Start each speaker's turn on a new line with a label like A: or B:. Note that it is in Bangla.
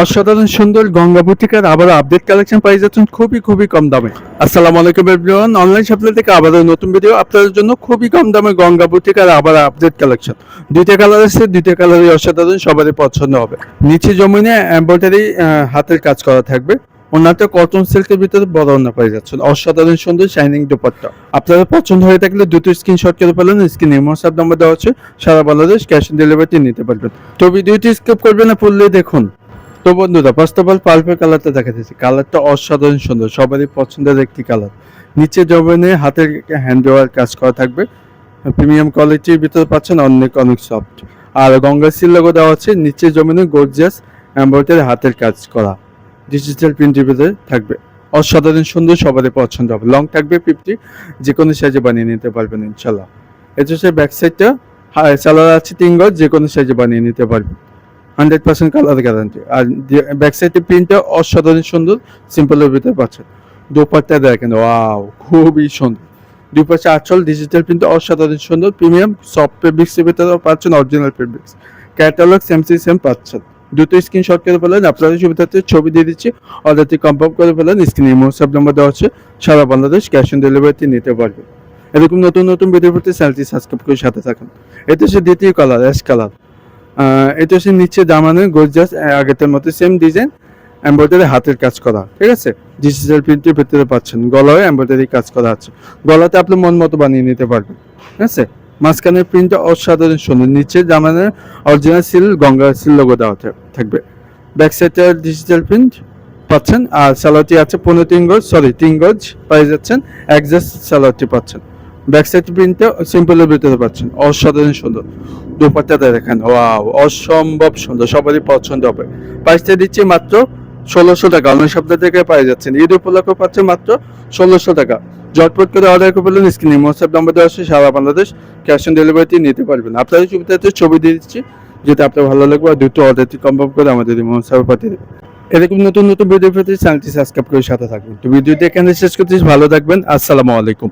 A: অসাধারণ সুন্দর গঙ্গা বুটিকার আবার আপডেট কালেকশন পাই যাচ্ছেন খুবই কম দামে। আসসালামু আলাইকুম এভরিওয়ান, অনলাইন সাপ্লাই থেকে আবারও নতুন ভিডিও আপনাদের জন্য খুবই কম দামে গঙ্গা বুটিকার আবার আপডেট কালেকশন। দুইটা কালার আছে, দুইটা কালারই অসাধারণ, সবারই পছন্দ হবে। নিচে জমিনে এমব্রয়ডারি হাতের কাজ করা থাকবে। ওনাটা কটন সিল্কের ভিতরে বড় ওনা পাই যাচ্ছেন, অসাধারণ সুন্দর শাইনিং দুপাট্টা। আপনারা পছন্দ হয়ে থাকলে দুটো স্ক্রিনশট করে পেলেন, স্ক্রিনে হোয়াটসঅ্যাপ নাম্বার দেওয়া আছে, সারা বাংলাদেশ ক্যাশ অন ডেলিভারি নিতে পারবেন। তো ভিডিওটি স্কিপ করবেন না, পড়লে দেখুন। তো বন্ধুরা, ফার্স্ট অফ অল পার্পল কালারটা দেখা যাচ্ছে, কালারটা অসাধারণ সুন্দর, সবারই পছন্দের একটি কালার। নিচে জমিনে হাতের হ্যান্ড ওয়ার কাজ করা থাকবে, প্রিমিয়াম কোয়ালিটির ভিতরে পাচ্ছেন, অনেক সফট। আর গঙ্গা সিল লোগো দেওয়া আছে, নিচে জমিনে গর্জিয়াস এমব্রয়ডারি হাতের কাজ করা ডিজিটাল প্রিন্টের ভিতরে থাকবে, অসাধারণ সুন্দর, সবারই পছন্দ হবে। লং থাকবে 50, যে কোনো সাইজে বানিয়ে নিতে পারবেন ইনশাল্লাহ। এটা হচ্ছে ব্যাক সাইডটা, সালোয়ার আছে 3 গজ, যে কোনো সাইজে বানিয়ে নিতে পারবেন, 100% কালার গ্যারান্টি। আর ব্যাক সাইডের প্রিন্টটা অসাধারণ সুন্দর, সিম্পলের ভিতরে পাচ্ছেন। দোপাট্টা দেখেন, ওয়াও, খুবই সুন্দর। দুই পাশে আঁচল, ডিজিটাল প্রিন্ট অসাধারণ সুন্দর, প্রিমিয়াম সফট ফেব্রিক্সের ভিতরে পাচ্ছেন, অরিজিনাল ফেব্রিক্স। ক্যাটালগ সেম পাচ্ছেন। দুটো স্ক্রিনশট করে ফেলেন, আপনাদের সুবিধার্থে ছবি দিয়ে দিচ্ছি, অর্ডারটি কনফার্ম করে ফেলেন। স্ক্রিনে হোয়াটসঅ্যাপ নাম্বার দেওয়া আছে, সারা বাংলাদেশ ক্যাশ অন ডেলিভারিতে নিতে পারবেন। এরকম নতুন ভিডিও পেতে চ্যানেলটি সাবস্ক্রাইব করে সাথে থাকুন। এটা হচ্ছে দ্বিতীয় কালার, অ্যাশ কালার। এটা হচ্ছে নিচে দামানে গর্জিয়াস আগের মতো সেম ডিজাইন, এমব্রয়ডারি হাতের কাজ করা, ঠিক আছে, ডিজিটাল প্রিন্টের ভিতরে পাচ্ছেন। গলায় এমব্রয়ডারি কাজ করা আছে, গলাতে আপনি মন মতো বানিয়ে নিতে পারবেন, ঠিক আছে। মাঝখানের প্রিন্টটা অসাধারণ সুন্দর, নিচে দামানে original seal Ganga seal logo দেওয়া থাকবে। ব্যাক সাইডে ডিজিটাল প্রিন্ট পাচ্ছেন। আর সালোয়ারটি আছে 3 গজ পাই যাচ্ছেন, অ্যাডজাস্ট সালোয়ারটি পাচ্ছেন। ব্যাক সাইড প্রিন্টটা সিম্পলের ভিতরে পাচ্ছেন, অসাধারণ সুন্দর। দুপাট্টাটা দেখেন, ওয়াও, অসম্ভব সুন্দর, সবারই পছন্দ হবে। প্রাইসটা দিচ্ছি মাত্র 1600 টাকা, অন্য সপ্তাহ থেকে পাই যাচ্ছেন। ঈদ উপলক্ষে পাচ্ছেন মাত্র 1600 টাকা। ঝটপট করে অর্ডার করে ফেলুন, স্ক্রিনে হোয়াটসঅ্যাপ নাম্বার দেওয়া আছে, সারা বাংলাদেশ ক্যাশ অন ডেলিভারিতে নিতে পারবেন। আপনাদের সুবিধাতে ছবি দিয়ে দিচ্ছি, যেটা আপনার ভালো লাগবে, আর দুটো অর্ডারটি কনফার্ম করে আমাদের হোয়াটসঅ্যাপে পাঠিয়ে দেবেন। এরকম নতুন ভিডিও পেতে চ্যানেলটি সাবস্ক্রাইব করে সাথে থাকবেন। তো ভিডিওটি এখানে শেষ করতেছি, ভালো থাকবেন, আসসালামু আলাইকুম।